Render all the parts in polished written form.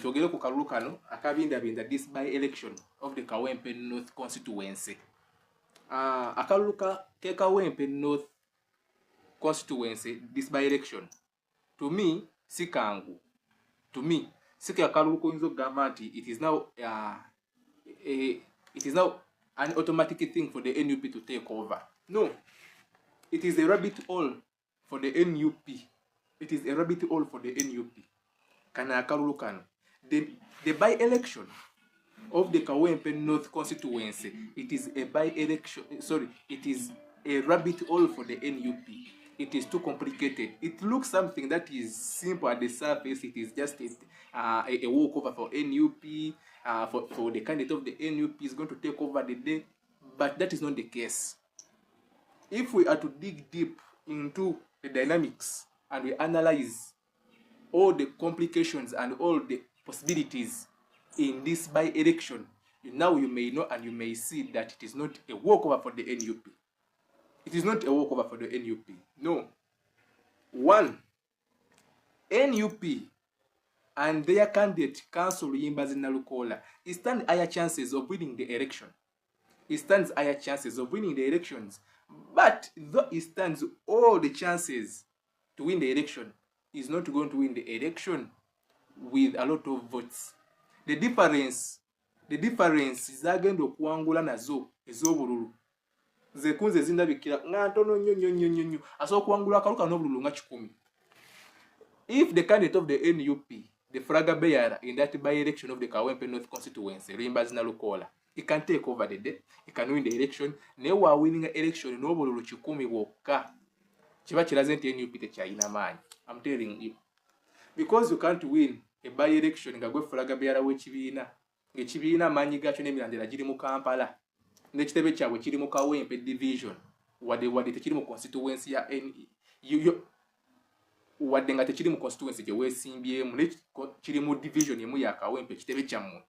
Togere ku kalulu kano akabindabinda this by election of the Kawempe North constituency. Akalulu ke Kawempe North constituency this by election to me sikangu, to me sika akalulu koyinza okugamba nti it is now an automatic thing for the NUP to take over. No, it is a rabbit hole for the NUP. It is a rabbit hole for the NUP. Kana akalulu kano, the by-election of the Kawempe North constituency, it is a by-election, sorry, it is a rabbit hole for the NUP. It is too complicated. It looks something that is simple at the surface. It is just a walkover for NUP, for the candidate of the NUP is going to take over the day, but that is not the case. If we are to dig deep into the dynamics and we analyze all the complications and all the possibilities in this by-election, now you may know and you may see that it is not a walkover for the NUP. It is not a walkover for the NUP. No. One, NUP and their candidate, Council Yimbazi Nalukola, it stands higher chances of winning the election. It stands higher chances of winning the elections. But though it stands all the chances to win the election, is not going to win the election with a lot of votes. The difference is agenda okuwangula nazo ez'obululu. Zekunze zindabikira nga ntono nnyo asobola okuwangula akaluka n'obululu nga 10. If the candidate of the NUP, the flag bearer in that by-election of the Kawempe North constituency, Rimbazi Nalukola, he can take over the day, he can win the election, newe wa winning election n'obululu 10 bwokka. Chiba kiraze nti NUP tekyalina maanyi. I'm telling you. Because you can't win a by-election nga gwe flag bearer w'ekibiina, ng'ekibiina amaanyi gaakyo n'emirandira giri mu Kampala, n'ekitebe kyabwe kiri mu Kawempe division, wadde tekiri mu constituency ya wadde nga tekiri mu constituency gye weesimbyemu, kiri mu division emu ya Kawempe ekitebe kyammwe,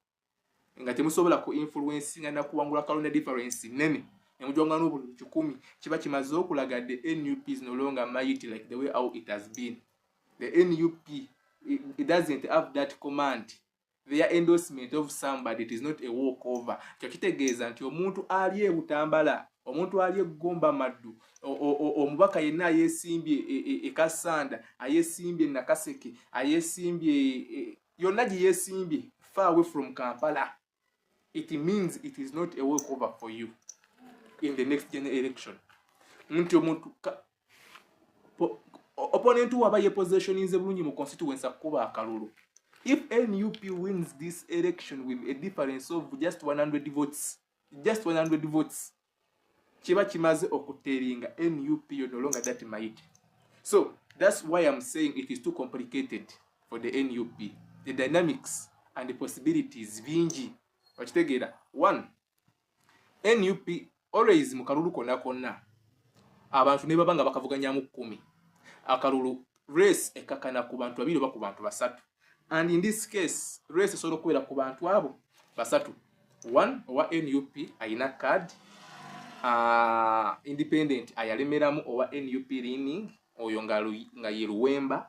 nga temusobola ku influence nga nakuwangula kalonda difference nene nemujwanga n'obululu 10, kiba kimaze okulaga the NUP is no longer mighty like the way how it has been. The NUP, it doesn't have that command. Their endorsement of somebody, it is not a walkover. Kyokitegeeza nti omuntu ali Butambala, omuntu ali Gomba Maddu, omubaka yenna ayesimbye e Kasanda, ayesimbye Nakaseke, ayesimbye yonna gye yesimbye far away from Kampala. It means it is not a walkover for you in the next general election. Nti omuntu opponent waba ye position inze bulungi mu constituency akuba akalulu. If NUP wins this election with a difference of just 100 votes, kiba kimaze okuteringa NUP you're no longer that mighty. So that's why I'm saying it is too complicated for the NUP. The dynamics and the possibilities vingi. Okitegeera, one, NUP always mu kalulu konna abantu ne babanga bakavuganyamu 10. Akalulu race ekakana ku bantu 2 oba ku bantu 3. And in this case, race solo kwera ku bantu abo 3. One, owa NUP ayina card, independent ayalemeramu owa NUP leaning oyo nga Yeruwemba,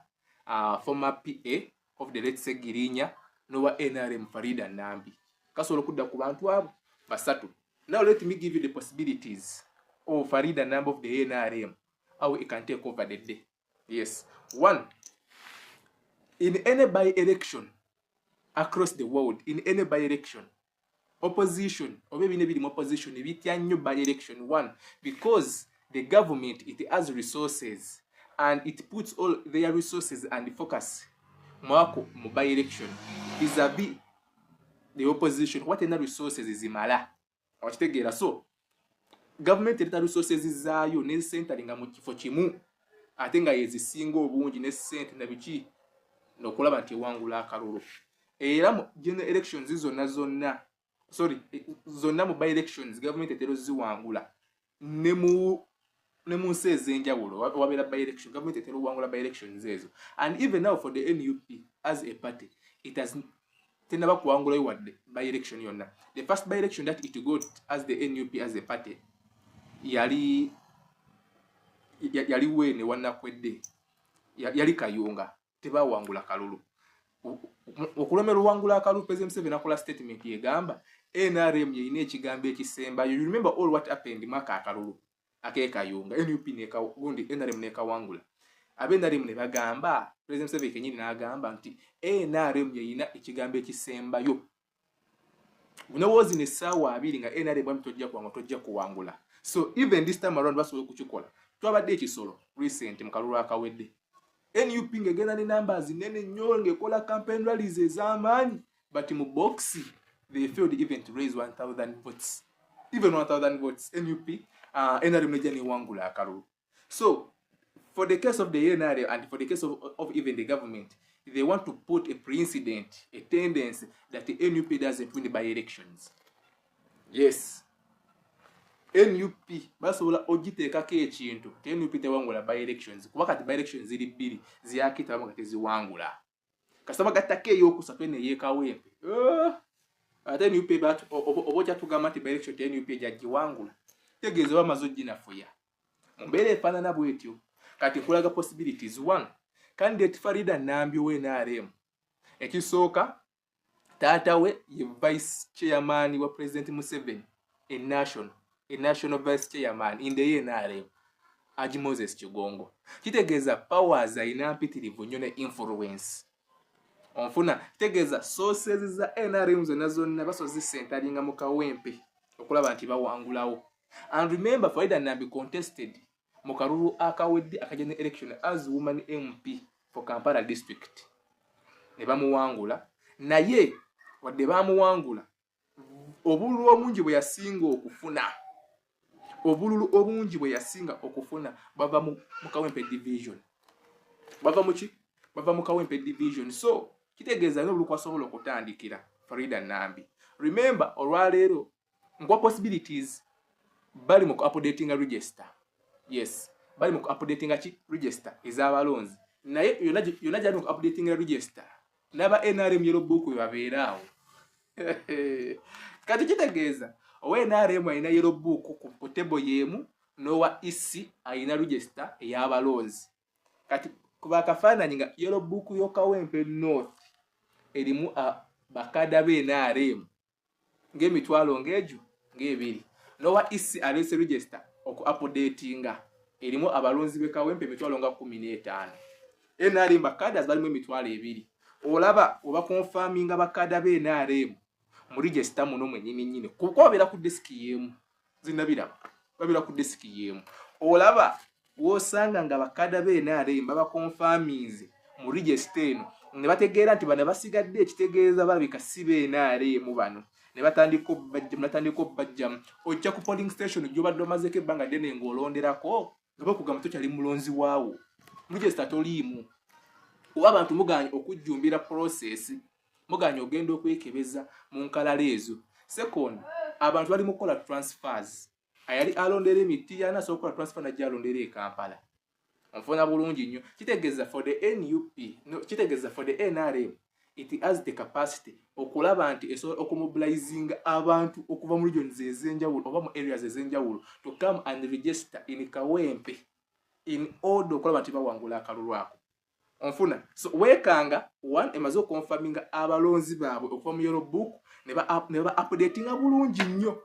former PA of the late Segirinya, nowa NRM Farida Nambi. Kasolo kudda ku bantu abo 3. Now let me give you the possibilities of Farida Nambi of the NRM, how it can take over the day. Yes. One, in any by-election across the world, in any by-election, opposition, or maybe in opposition, new by-election, one, because the government, it has resources, and it puts all their resources and the focus by-election vis-a-vis the opposition. What in the resources is imala. So, government resources is ne centering mu kifo kimu ate nga yezisinga obungi ne sente na biki nokulaba nti wangula akalulu. Era mu general elections zonna mu by elections government etero ziwangula ne mu nse ez'enjawulo wabeera by election government etero wangula by elections ezo. And even now for the NUP as a party, it has tenaba kuwangula wadde by election yonna. The first by election that it got as the NUP as a party yali wene wanakwedde yali Kayunga. tebawangula kalulu. Okulomera luwangula akalulu, President Museveni akola statement yegamba NRM yeyina ekigambo ekisembayo. You remember all what happened maka akalulu akekayunga NUP gundi NRM nekawangula. NRM ne bagamba, President Museveni kenyini n'agamba nti NRM yeyina ekigambo ekisembayo. Unawoozi ne ssaawa abiri nga NRM bwami tojja kuwangula. So even this time around basobola okukikola. Twabadde ekisolo recent mu kalulu akawedde. NUP ngegenda ne numbers nene nnyo ngekola campaign rallies ez'amaanyi, but mu box they failed even to raise 1,000 votes. Even 1,000 votes. NRM nejja ne wangula akalulu. So for the case of the NRM and for the case of even the government, they want to put a precedent, a tendency that the NUP doesn't win by elections. Yes. NUP basobola ogiteekako ekintu NUP tewangula by elections kuba kati by elections ziri bbiri ziyakita bamu kati ziwangula kasaba gattako ey'okusatu eno eyeekawempe ate NUP batu obojja tugamba nti by election NUP ejjagiwangula tegeeza bamaze oginafuya mu mbeera efaanana bwetyo. Kati nkulaga possibilities. One, candidate Farida Nambi w'NRM ekisooka taata we ye vice chairman wa President Museveni a national vice chairman in the NRM Haji Moses Kigongo. Kitegeeza powers ayina mpitirivu nnyo ne influence. Onfuna kitegeeza sources za NRM zonna basozi sentalinga mu kawempe okulaba nti bawangulawo. And remember Farida Nambi contested mu kalulu akawedde akajja election as woman MP for Kampala district. Ne bamuwangula naye wadde bamuwangula obululu omungi bwe yasinga okufuna bava mu Kawempe division. Bava mu Kawempe division. So kitegeeza n'obulu kwasobola okutandikira Farida Nambi. Remember olwaleero ngwa possibilities bali mu updating a register. Yes, bali mu updating a register ez'abalonzi. Naye yonna gyali mu updating a register n'aba NRM yellow book we babeeraawo. Kati kitegeeza owa NRM ayina yellow book ku table yemu n'owa EC ayina register ey'abalonzi. Kati kuba akafaananyi nga yellow book y'Okawempe North erimu bakada b'NRM ng'emitwalo ng'egyo ng'ebiri. N'owa EC alese register oku-updatinga erimu abalonzi b'Ekawempe emitwalo nga 15. NRM bakada balimu emitwalo 2. Olaba oba confirminga bakada b'NRM mu register muno mwennyini kuko babeera ku desk yemu. Zinabiraba babeera ku desk yemu. Olaba wosanga nga bakada b'NRM baba confirminze mu register eno ne bategeera nti bano basigadde ekitegeeza balabika si b'NRM bano. Ne batandika obbajjamu ojja ku polling station gy'obadde omazeeko ebbanga ddene ng'olonderako nga bakugamba tokyali mulonzi waawo. Mu register toliimu. Oba abantu muganye okujjumbira process, muganye ogenda okwekebeza mu nkalala ezo. Second, abantu bali mu kola transfers. Ayali alondera emiti yana so kola transfer najja alondera e Kampala. Onfuna bulungi nnyo. Kitegeeza for the NUP, no, kitegeeza for the NRM, it has the capacity okulaba nti esobola okumobilizing abantu okuva mu regions ez'enjawulo oba mu areas ez'enjawulo to come and register in Kawempe in order okulaba nti bawangula akalulu ako. Onfuna. So wekanga one emaze confirminga abalonzi baabwe okuva mu yellow book ne ba updating bulungi nnyo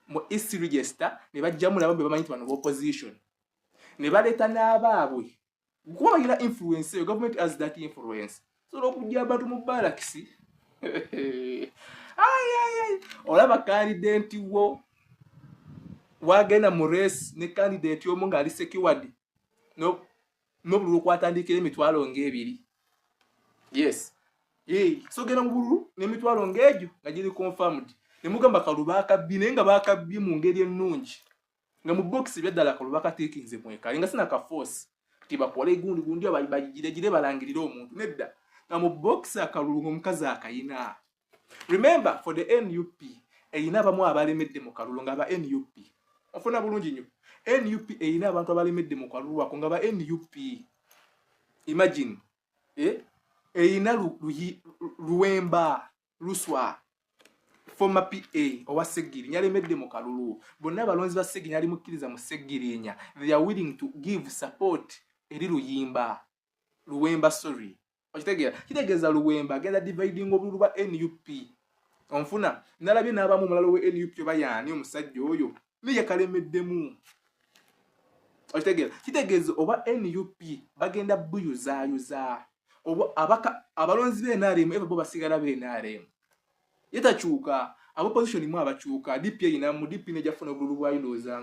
mu EC register ne bajjamu nabo bamanyi nti bano opposition ne baleeta n'abaabwe kuba bayina influence. Your government has that influence. So okujja abantu mu barracks olaba candidate wo wagenda mu race ne candidate omu ng'ali secured n'obululu kwatandikira emitwalo ng'ebiri. Yes. So genda mu bululu n'emitwalo ng'egyo nga giri confirmed. Ne mugamba kaluba akabbi naye nga baakabbi mu ngeri ennungi. Nga mu box byaddala kaluba kateekinze mwekali nga sina ka force. Tibakole gundi bayigire balangirira omuntu. Nedda. Nga mu box akalulu ng'omukazi akayina. Remember for the NUP eyina abamu abalemedde mu kalulu nga ba NUP. Ofuna bulungi nnyo. NUP eyina abantu abalemedde mu kalulu ako nga ba NUP. Imagine. Eyina Luwemba Luswa former PA owa Segiri nyalemedde mu kalulu. Bonna abalonzi ba Segiri nyali mukkiriza mu Segirinya. They are willing to give support eri Luwemba sorry. kitegeeza Luwemba agenda dividing obululu bwa NUP onfuna nalabye n'abamu omulala we NUP bayaani omusajja oyo niye kalemeddemu kitegeeza oba NUP bagenda buyuzaayuza oba abalonzi b'NRM ebo bo basigala b'NRM yetakyuka abo position mu abakyuka DP eyinamu DP nejafuna obululu bwa yinooza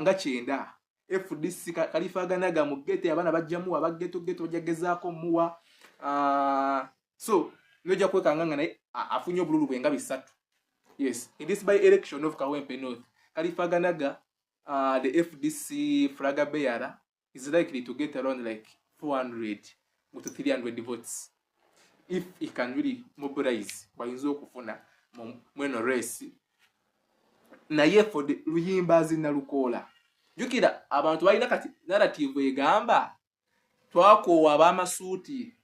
nga kyenda FDC kalifaganaga mu gete abana bajjamu abageto bajagezaako muwa so noja kwekanga naye afunye obululu bwe nga bisatu. Yes, in this by election of Kawempe North kalifaganaga the FDC flag bearer is likely to get around like 400 to 300 votes if he can really mobilize bayinza okufuna mweno race naye for the Luyimbazi na Lukola jukira abantu balina kati narrative egamba twakoowa ab'amasuuti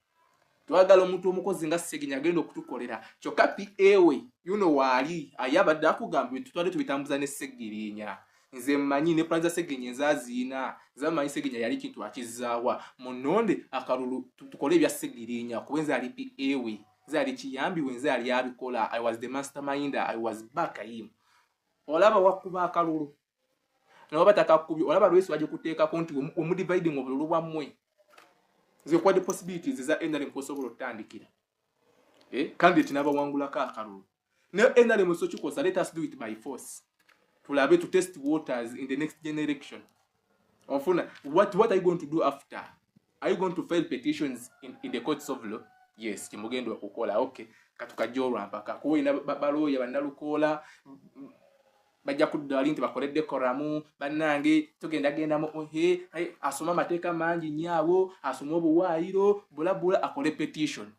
twagala omuntu omukozi nga Sseginya agenda okutukolera kyokka PA waali ayabadde akugamba tutwale tubitambuza ne Ssegirinnya nze mmanyi ne plan za Sseginya enzaziina zamanyi Sseginya yali kintu akizaawa munonde akalulu tukole ebya Ssegirinnya kubenza ali PA zali kiyambi wenza ali abikola. I was the mastermind, I was back him olaba wakuba akalulu no bataka kubi olaba lwesi waje kuteeka konti omudividing obululu bwammwe ze kwa the possibilities za NRM possible otandikira candidate naba wangula ka akalulu ne NRM so chikosa let us do it by force tulabe to test waters in the next generation ofuna what are you going to do after? Are you going to file petitions in the courts of law? Yes, kimugendo okukola okay katukajorwa mpaka kuina baloya bandalukola bajja kuddaali nti bakoledde koramu bannange tugenda mu asoma mateeka mangi nyaawo asoma obuwaayiro bulabula akole petition.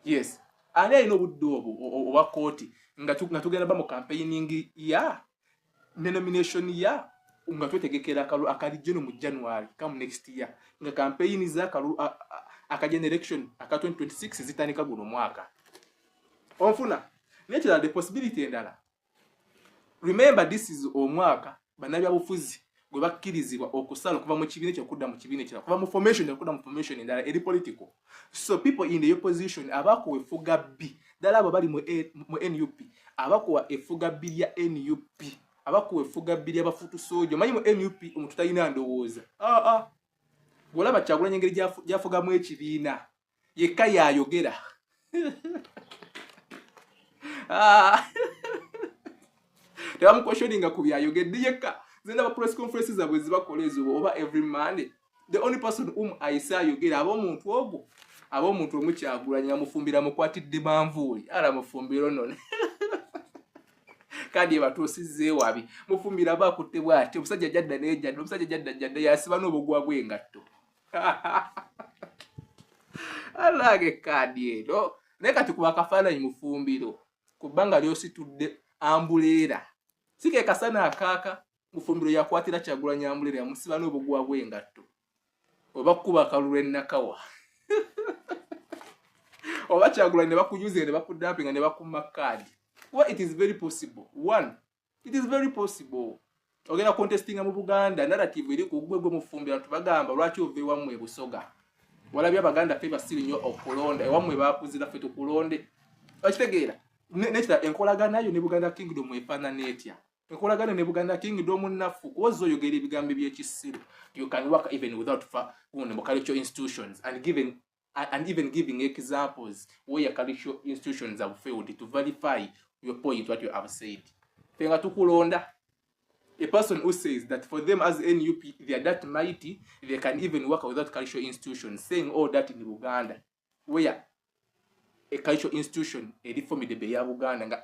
Yes, ani alina obudde obwo oba kooti nga tugenda ba mu campaigning ya nomination ya nga twetegekera akalu akalijeno mu January come next year nga campaign za akalu akagen election aka 2026 zitanika guno mwaka onfuna nekira the possibility endala. Remember this is omwaka banabya bufuzi gwe bakkirizibwa okusala kuva mu kibiine kyokudda mu kibiine kira kuva mu formation okudda mu formation endala eri political. So people in the opposition abako efuga B dala abo bali mu NUP abako efuga B ya NUP abako efuga B ya bafutu sojo manyi mu NUP omuntu tayina ndowooza golaba Kyagulanyi engeri gyafuga mu ekibiina yekka yayogera Tebamu questioning ku byayogedde yekka zenda ba press conferences zabwe zibakola ezo over every Monday. The only person whom I say yogera abomuntu ogwo abomuntu omu Kyagulanyi amufumbira mukwatidde manvuuli ala mufumbiro none kadi batusize wabi mufumbira bakutte bwati omusajja jadda nejadda omusajja jadda yasiba n'obugwa bw'engatto alage kadi eno naye kati kuba kafaananyi mufumbiro kubanga lyositudde ambuleera sike kasana akaka mufumbiro yakwatira Kyagulanyi ambuleera yamusiba n'obugwa bw'engatto oba kuba akalulu ennakawa oba Kyagulanyi ne bakunyuze ne bakudampinga ne bakuma kadi. Well, it is very possible. One, it is very possible. Ogenda contesting mu Buganda narrative eri ku gwe mufumbira tubagamba lwaki ovewa mu Busoga. Walabya Baganda favor still nyo okulonda ewamwe bakuzira fe tukulonde. Okitegeera nekira enkolagana yo ne Buganda Kingdom efana netya. Enkolagana ne Buganda Kingdom nafu kozo yogera ebigambo by'ekisiru. You can work even without cultural institutions and even giving examples where your cultural institutions have failed to verify your point, what you have said. Fenga tukulonda. A person who says that for them as NUP, they are that mighty, they can even work without cultural institutions, saying all that in Uganda, where a cultural institution, a reformed Uganda,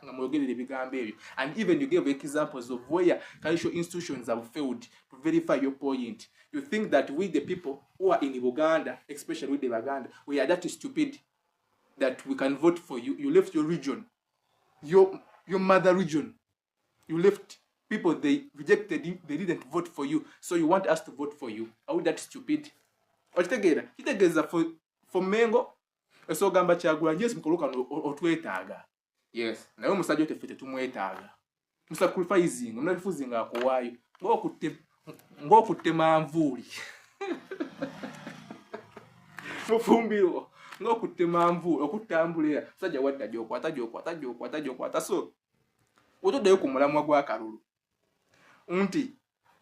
and even you gave examples of where cultural institutions have failed to verify your point. You think that we, the people who are in Uganda, especially with the Baganda, we are that stupid that we can vote for you. You left your region, your mother region. You left people, they rejected you, they didn't vote for you. So you want us to vote for you. Are we that stupid? Kitegeza for Mengo, so gamba Kyagulanyi yes mukuluka otwetaaga. Yes, nawe musajja tefete tumwetaaga. Musacrificing, mnafuzinga akuwayo. Ngokutte manvuuli. mufumbiro ng'okutte manvuuli okutambulira sajja wadda gyokwata so otuddeyo ku mulamwa gwa Kalulu nti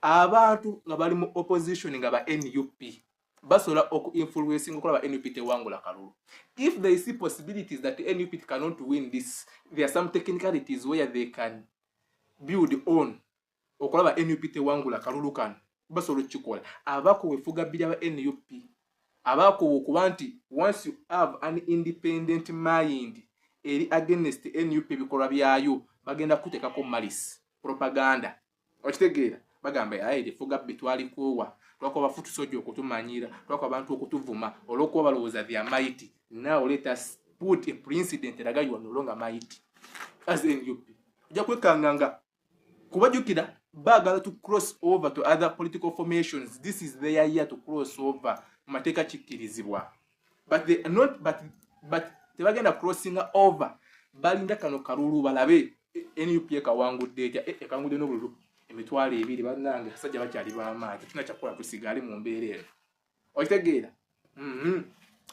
abantu nga bali mu opposition nga ba NUP basobola oku-influencing okulaba NUP tewangula Kalulu. If they see possibilities that NUP cannot win this, there are some technicalities where they can build on okulaba NUP tewangula Kalulu kano basobola okukikola. Abakuwefuga bbiri aba NUP abakuwe okuba nti once you have an independent mind eri against NUP bikolwa byayo bagenda kuteekako malisi propaganda okitegeera bagamba ayi efuga bitwali kuwa twako bafutu sojo okutumanyira twako abantu okutuvuma olwokuba balowooza they are mighty. Now let us put a precedent eraga you are no longer mighty as NUP. Ojja kwekanganga kubajukira bagala to cross over to other political formations. This is their year to cross over mateeka kikkirizibwa, but they are not but tebagenda crossing over balinda kano Kalulu balabe NUP kawangudde etya ekangudde n'obululu emitwalo ebiri bannange sajja bakyali bamaanyi tuna kyakola tusigale mu mbeera eyo okitegeera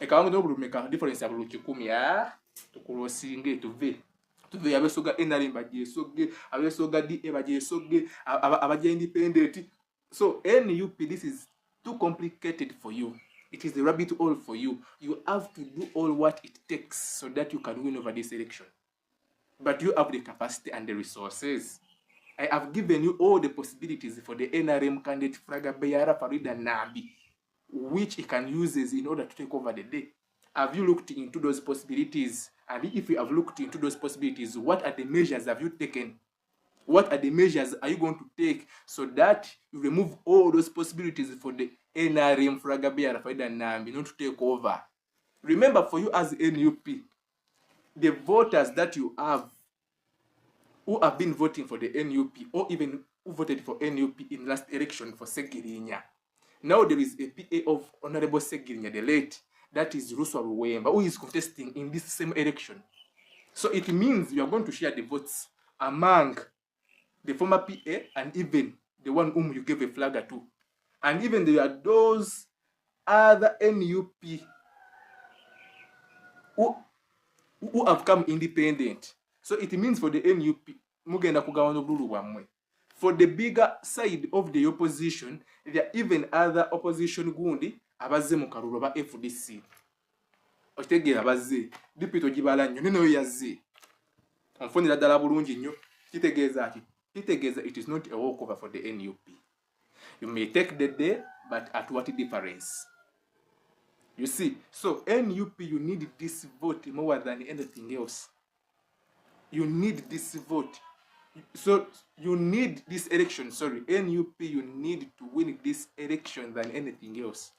ekawangudde n'obululu meka difference ya bululu 10 tukulosinge tuve abesoga NRM bajesoge abesoga DA bajesoge abaje independent. So NUP, this is too complicated for you. It is a rabbit hole for you. You have to do all what it takes so that you can win over this election. But you have the capacity and the resources. I have given you all the possibilities for the NRM candidate Fragabeyara Farida Nambi, which he can use in order to take over the day. Have you looked into those possibilities? And if you have looked into those possibilities, what are the measures have you taken? What are the measures are you going to take so that you remove all those possibilities for the NRM Fragabeyara Farida Nambi not to take over? Remember, for you as NUP, the voters that you have who have been voting for the NUP or even who voted for NUP in last election for Segirinya. Now there is a PA of Honorable Segirinya, the late, that is Ruswa Ruwemba, who is contesting in this same election. So it means you are going to share the votes among the former PA and even the one whom you gave a flagger to. And even there are those other NUP who have come independent. So it means for the NUP, mugenda kugawana obululu bwammwe. For the bigger side of the opposition, there are even other opposition gundi abazze mu Kalulu ba FDC. Okitegeera bazze, dipito gibala nnyo neno yazze. Onfunira ddala bulungi nnyo. Kitegeeza ati, kitegeeza it is not a walkover for the NUP. You may take the day, but at what difference? You see, so NUP, you need this vote more than anything else. You need this vote. So you need this election, sorry, NUP, you need to win this election than anything else.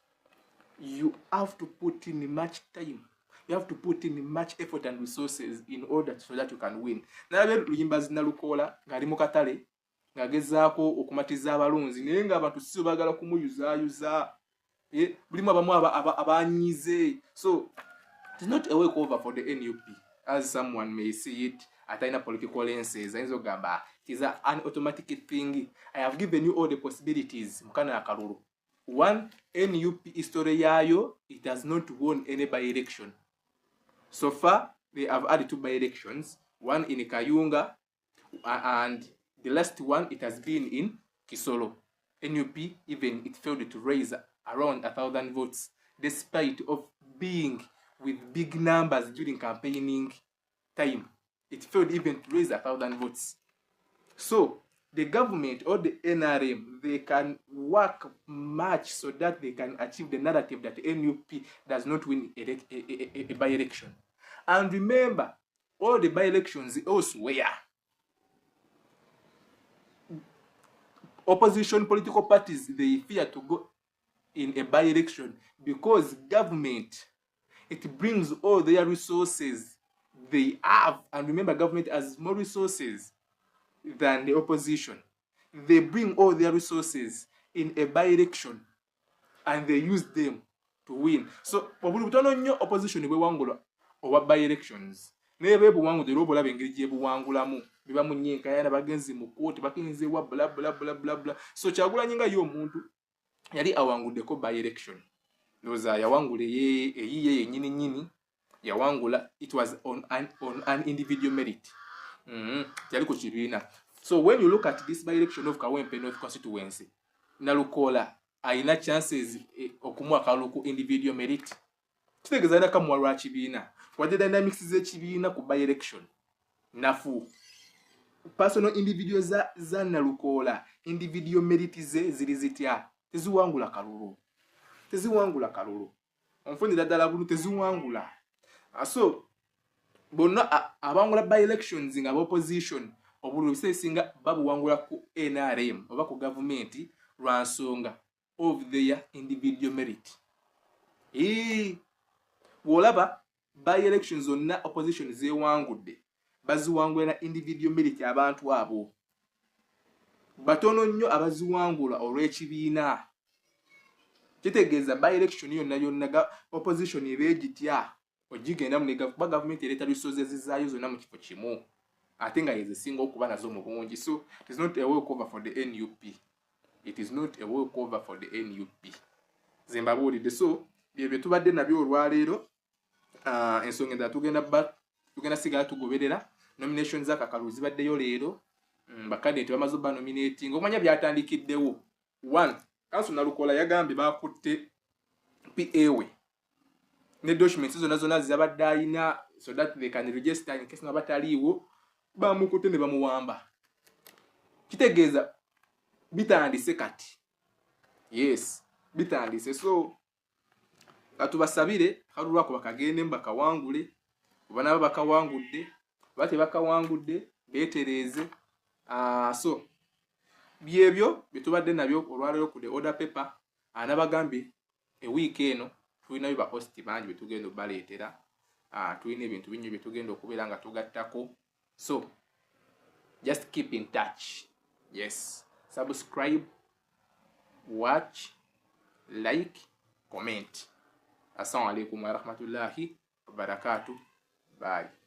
You have to put in much time. You have to put in much effort and resources in order so that you can win. Nalabe Luyimba Zinalukola ng'ali mu katale ng'agezaako okumatiza abalonzi naye ng'abantu si baagala kumuyuzaayuza. Bulimu abamu abanyize. So it is not a walkover for the NUP as someone may see it. Ataina political lenses ayinza ogamba it is an automatic thing. I have given you all the possibilities mukana ya Kalulu. One, NUP history yayo, it has not won any by-election. So far they have had 2 by-elections, one in Kayunga and the last one it has been in Kisoro. NUP even it failed to raise around 1,000 votes despite of being with big numbers during campaigning time. It failed even to raise 1,000 votes. So the government or the NRM, they can work much so that they can achieve the narrative that NUP does not win a by-election. And remember, all the by-elections elsewhere, opposition political parties, they fear to go in a by-election because government, it brings all their resources they have. And remember, government has more resources than the opposition. They bring all their resources in a by-election and they use them to win. So, butono nnyo opposition bwewangula oba by-elections. Naye beebuwangudde era obalaba engeri gye buwangulamu biba mu nnyinkayana bagenzi mu kkooti bakinzeewa bla bla bla bla bla. So Kyagulanyi nga ye omuntu yali awanguddeko by-election noza yawangula eyiye nyini yawangula. It was on an individual merit. Yaliko kibiina. So when you look at this by-election of Kawempe North constituency, Nalukola aina chances okumwa kaluku individual merit. Kitegeeza naka mwalwa kibiina. Wadde dynamics z'ekibiina ku by-election nafu. Personal individual za Nalukola individual merit ze ziri zitya teziwangula kalulu. Onfunira ddala bulu teziwangula. So bonna abangula by-elections nga opposition obulu bisesinga babuwangula ku NRM oba ku government lwa nsonga of their individual merit. Wolaba by-elections zonna opposition zewangudde baziwangula individual merit abantu abo. Batono nnyo abaziwangula olw'ekibiina. Kitegeeza by-election yonna opposition ebegitya ogigenda mu government ereta resources zaayo zonna mu kifo kimu. Ate nga yezisinga okuba nazo mu bungi. So it is not a walkover for the NUP. It is not a walkover for the NUP. Zembabuulidde. So bye tubadde nabyo olwaleero. Ensonga endala tugenda sigala tugoberera. Nominations za Kakalu zibaddeyo leero. Bakadenti bamaze ba nominating. Omanya byatandikiddewo. 1. Council Nalukola yagambye bakutte PA we. Ne documents zonna zibadde ayina so that they can register in case nabataliiwo. Bamukutte ne bamuwamba. Kitegeeza bitandise kati. Yes, bitandise. So katubasabire kalulwako bakagende mbakawangule. Banaba bakawangudde, bate bakawangudde beetereze. So byebyo bitubadde nabyo olwaleero ku the order paper. Anabagambye a week eno tulina ba host bangi betugenda obaleetera. Tulina ebintu bingi betugenda okubeera nga tugattako. So just keep in touch. Yes, subscribe, watch, like, comment. Assalamu alaikum wa rahmatullahi wa barakatuh. Bye.